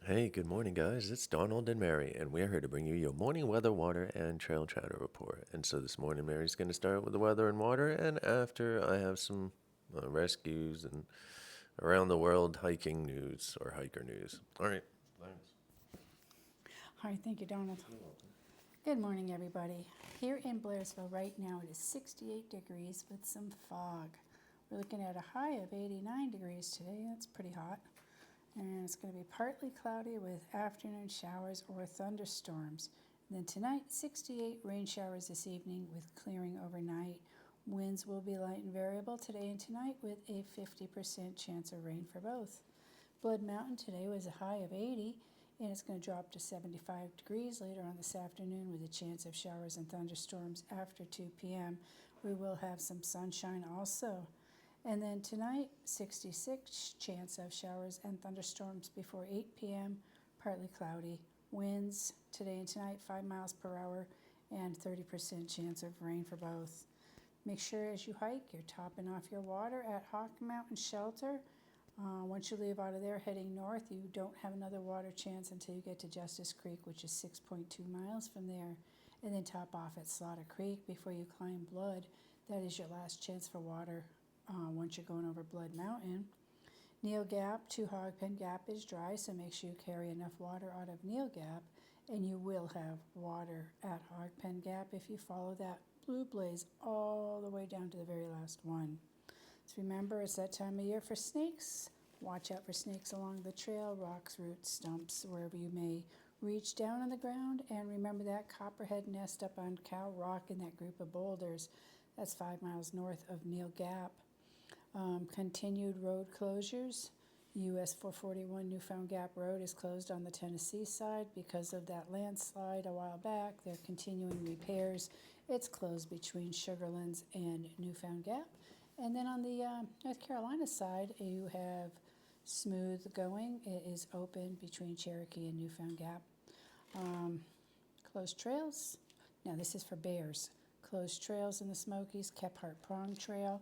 Hey, good morning, guys. It's Donald and Mary, and we're here to bring you your morning weather, water, and trail chatter report. And so this morning, Mary's going to start with the weather and water, and after I have some rescues and around the world hiking news or hiker news. All right, thanks. All right, thank you, Donald. Good morning, everybody. Here in Blairsville right now, it is 68 degrees with some fog. We're looking at a high of 89 degrees today. That's pretty hot. And it's going to be partly cloudy with afternoon showers or thunderstorms. And then tonight, 68 rain showers this evening with clearing overnight. Winds will be light and variable today and tonight with a 50% chance of rain for both. Blood Mountain today was a high of 80, and it's going to drop to 75 degrees later on this afternoon with a chance of showers and thunderstorms after 2 p.m. We will have some sunshine also. And then tonight, 66 chance of showers and thunderstorms before 8 p.m., partly cloudy. Winds today and tonight 5 miles per hour and 30% chance of rain for both. Make sure as you hike, you're topping off your water at Hawk Mountain Shelter. Once you leave out of there heading north, you don't have another water chance until you get to Justice Creek, which is 6.2 miles from there, and then top off at Slaughter Creek before you climb Blood. That is your last chance for water once you're going over Blood Mountain. Neal Gap to Hog Pen Gap is dry, so make sure you carry enough water out of Neal Gap, and you will have water at Hog Pen Gap if you follow that blue blaze all the way down to the very last one. So remember, it's that time of year for snakes. Watch out for snakes along the trail, rocks, roots, stumps, wherever you may reach down on the ground. And remember that copperhead nest up on Cow Rock in that group of boulders. That's 5 miles north of Neal Gap. Continued road closures. US 441 Newfound Gap Road is closed on the Tennessee side because of that landslide a while back. They're continuing repairs. It's closed between Sugarlands and Newfound Gap. And then on the North Carolina side, you have smooth going. It is open between Cherokee and Newfound Gap. Closed trails. Now this is for bears. Closed trails in the Smokies, Kephart Prong Trail.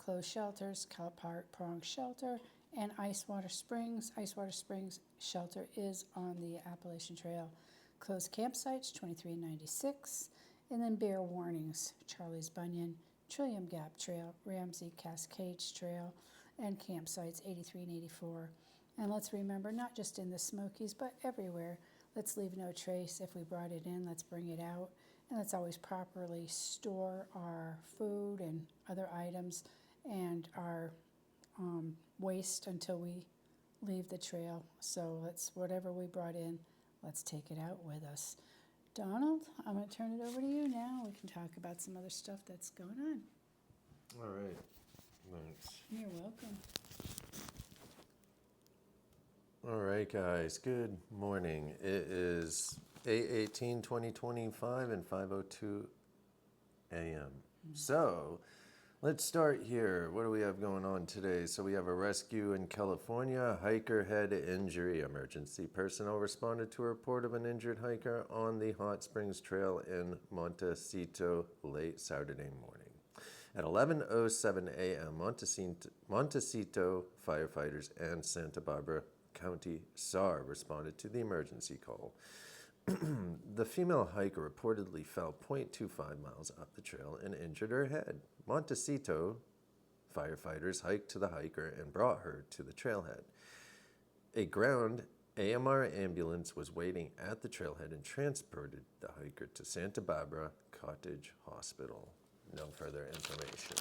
Closed shelters, Kephart Prong Shelter, and Icewater Springs. Icewater Springs Shelter is on the Appalachian Trail. Closed campsites, 23 and 96. And then bear warnings, Charlie's Bunyan, Trillium Gap Trail, Ramsey Cascades Trail, and campsites 83 and 84. And let's remember, not just in the Smokies, but everywhere, let's leave no trace. If we brought it in, let's bring it out. And let's always properly store our food and other items and our waste until we leave the trail. So let's, whatever we brought in, let's take it out with us. Donald, I'm going to turn it over to you now. We can talk about some other stuff that's going on. All right, thanks. You're welcome. All right, guys. Good morning. It is 8/18/2025 and 5:02 a.m. So let's start here. What do we have going on today? So we have a rescue in California, hiker head injury. Emergency personnel responded to a report of an injured hiker on the Hot Springs Trail in Montecito late Saturday morning. At 11:07 a.m., Montecito firefighters and Santa Barbara County SAR responded to the emergency call. The female hiker reportedly fell 0.25 miles up the trail and injured her head. Montecito firefighters hiked to the hiker and brought her to the trailhead. A ground AMR ambulance was waiting at the trailhead and transported the hiker to Santa Barbara Cottage Hospital. No further information.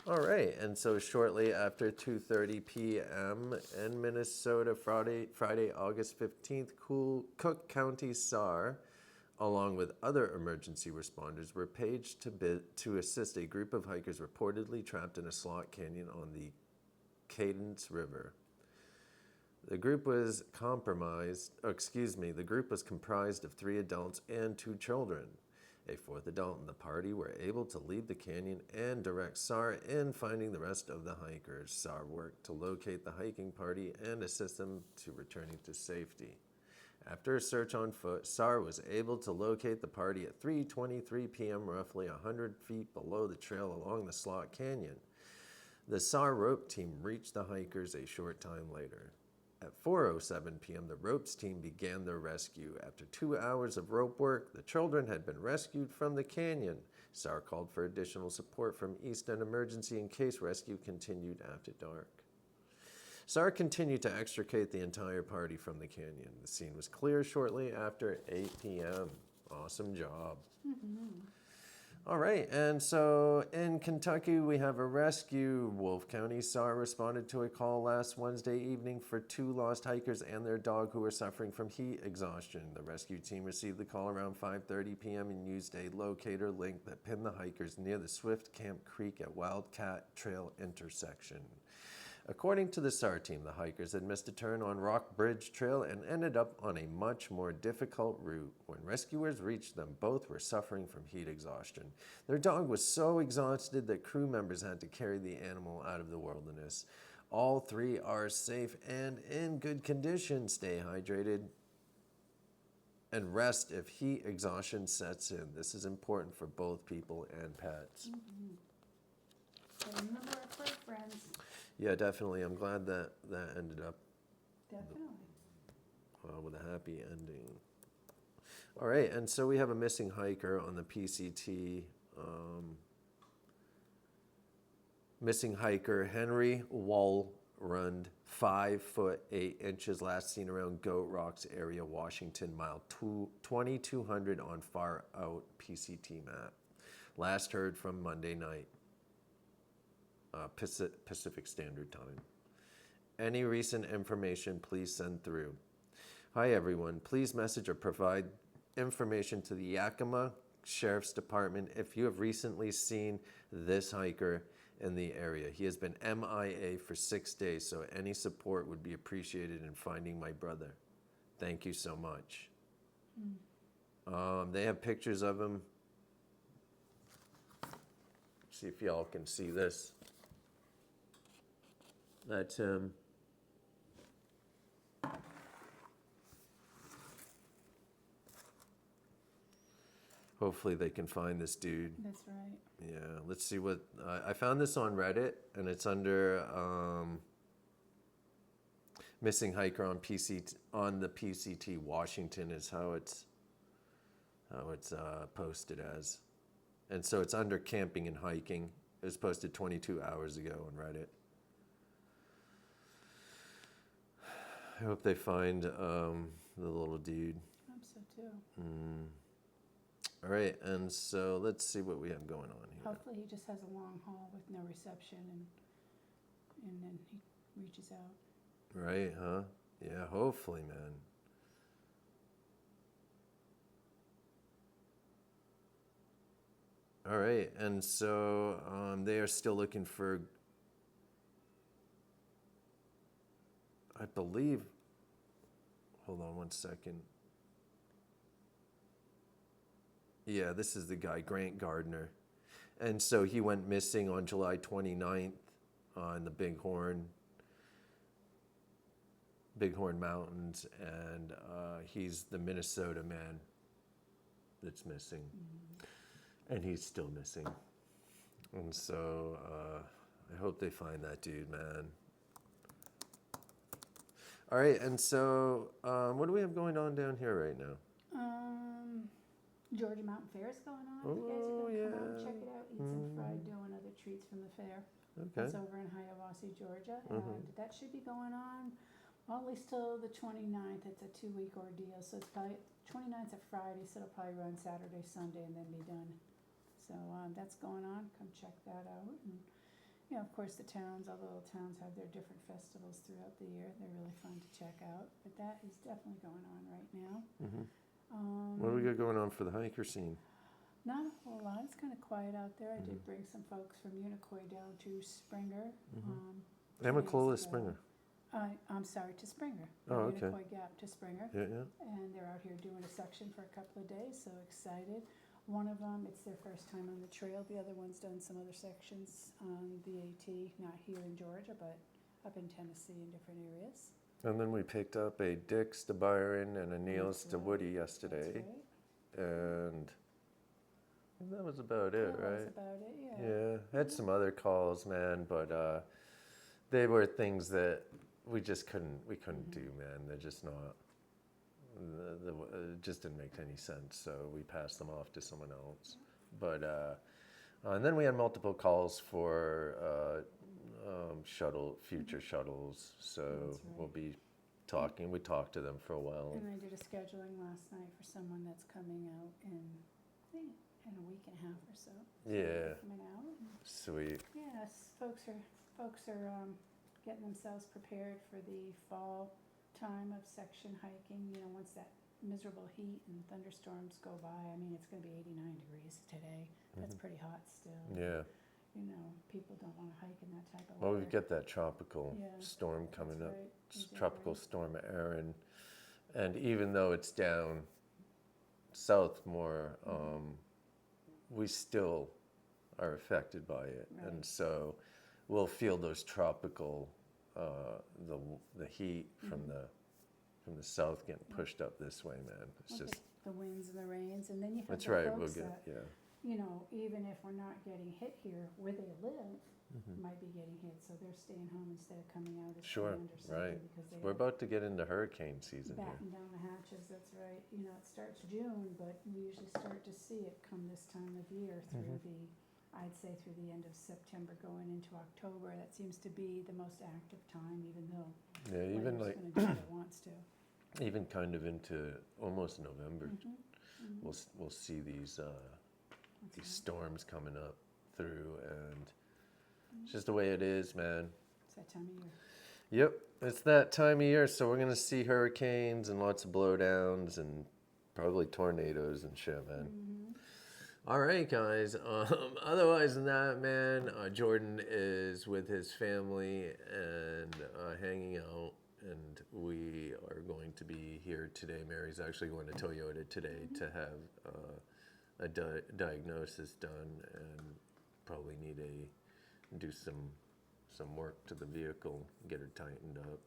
All right, and so shortly after 2:30 p.m. in Minnesota, Friday, August 15th, Cook County SAR, along with other emergency responders, were paged to assist a group of hikers reportedly trapped in a slot canyon on the Cadence River. The group was comprised of 3 adults and 2 children. A 4th adult and the party were able to leave the canyon and direct SAR in finding the rest of the hikers. SAR worked to locate the hiking party and assist them to returning to safety. After a search on foot, SAR was able to locate the party at 3:23 p.m., roughly 100 feet below the trail along the Slot Canyon. The SAR rope team reached the hikers a short time later. At 4:07 p.m., the ropes team began their rescue. After 2 hours of rope work, the children had been rescued from the canyon. SAR called for additional support from Easton Emergency in case rescue continued after dark. SAR continued to extricate the entire party from the canyon. The scene was clear shortly after 8 p.m. Awesome job. All right, and so in Kentucky, we have a rescue. Wolfe County SAR responded to a call last Wednesday evening for 2 lost hikers and their dog who were suffering from heat exhaustion. The rescue team received the call around 5:30 p.m. and used a locator link that pinned the hikers near the Swift Camp Creek at Wildcat Trail intersection. According to the SAR team, the hikers had missed a turn on Rock Bridge Trail and ended up on a much more difficult route. When rescuers reached them, both were suffering from heat exhaustion. Their dog was so exhausted that crew members had to carry the animal out of the wilderness. All 3 are safe and in good condition. Stay hydrated and rest if heat exhaustion sets in. This is important for both people and pets. So remember our fur friends. Yeah, definitely. I'm glad that ended up Definitely. with a happy ending. All right, and so we have a missing hiker on the PCT. Missing hiker Henry Walrund, 5 foot 8 inches, last seen around Goat Rocks area, Washington, mile 2200 on far out PCT map. Last heard from Monday night. Pacific Standard Time. Any recent information, please send through. Hi everyone, please message or provide information to the Yakima Sheriff's Department if you have recently seen this hiker in the area. He has been MIA for 6 days, so any support would be appreciated in finding my brother. Thank you so much. They have pictures of him. See if y'all can see this. That's him. Hopefully they can find this dude. That's right. Yeah, let's see what I found this on Reddit, and it's under missing hiker on the PCT Washington is how it's posted as, and so it's under camping and hiking. It was posted 22 hours ago on Reddit. I hope they find the little dude. I hope so too. All right, and so let's see what we have going on here. Hopefully he just has a long haul with no reception and then he reaches out. Right, huh? Yeah, hopefully, man. All right, and so they are still looking for, I believe, hold on one second. Yeah, this is the guy, Grant Gardner. And so he went missing on July 29th on the Bighorn Mountains, and he's the Minnesota man that's missing. And he's still missing. And so I hope they find that dude, man. All right, and so what do we have going on down here right now? Georgia Mountain Fair is going on. Oh, You guys are going to come out and yeah. check it out, eat some fried dough and other treats from the fair. Okay. It's over in Hiawassee, Georgia, and that should be going on well, at least till the 29th. It's a 2-week ordeal, so it's probably 29th's a Friday, so it'll probably run Saturday, Sunday, and then be done. So that's going on. Come check that out. And, you know, of course, the towns, all the little towns have their different festivals throughout the year. They're really fun to check out. But that is definitely going on right now. What do we got going on for the hiker scene? Not a whole lot. It's kind of quiet out there. I did bring some folks from Unicoi down to Springer. 2 Amicalola days ago. Springer. I'm sorry, to Springer. Oh, okay. Unicoi Gap to Springer. Yeah. And they're out here doing a section for a couple of days, so excited. One of them, it's their first time on the trail. The other one's done some other sections on the AT, not here in Georgia, but up in Tennessee in different areas. And then we picked up a Dick's to Byron and a Neil's to right. Woody yesterday. That's right. And that was about it, That right? was about it, yeah. Yeah, had some other calls, man, but they were things that we couldn't do, man. They're just not, it just didn't make any sense. So we passed them off to someone else. But, and then we had multiple calls for future shuttles. So That's right. we'll be talking. We talked to them for a while. And I did a scheduling last night for someone that's coming out in, I think, in a week and a half or so. Yeah. Coming out. And Sweet. yes, folks are getting themselves prepared for the fall time of section hiking. You know, once that miserable heat and thunderstorms go by. I mean, it's going to be 89 degrees today. That's pretty hot still. Yeah. You know, people don't want to hike in that type of Well, weather. we get that tropical Yeah, storm coming That's up. right. It's Exactly. Tropical storm Erin, and even though it's down south more, we still are affected by it, Right. and so we'll feel those tropical, the heat from the south getting pushed up this way, man. It's Well, just the winds and the rains, and then you have that's the right. folks We'll that, get you know, even if we're not getting hit here where they live, might be getting hit, so they're staying home instead of coming out as Sure, planned or something right. because they We're about to get into hurricane season here. batten down the hatches. That's right. You know, it starts June, but we usually start to see it come this time of year through I'd say through the end of September going into October. That seems to be the most active time, even though Yeah, even weather's like going to do what it wants to. even kind of into almost November. Mm-hmm. We'll see these storms coming up through, and it's just the way it is, man. It's that time of year. Yep, it's that time of year, so we're gonna see hurricanes and lots of blowdowns and probably tornadoes and shit, man. All right, guys. Otherwise than that, man, Jordan is with his family and hanging out, and we are going to be here today. Mary's actually going to Toyota today to have a diagnosis done, and probably need do some work to the vehicle, get her tightened up.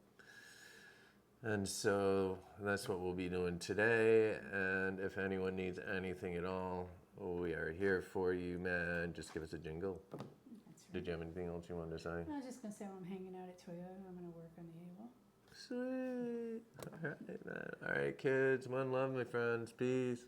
And so that's what we'll be doing today. And if anyone needs anything at all, we are here for you, man. Just give us a jingle. That's right. Did you have anything else you wanted to say? I was just going to say while I'm hanging out at Toyota, I'm going to work on the AWOL. Sweet. All right, man. All right, kids. One love, my friends. Peace.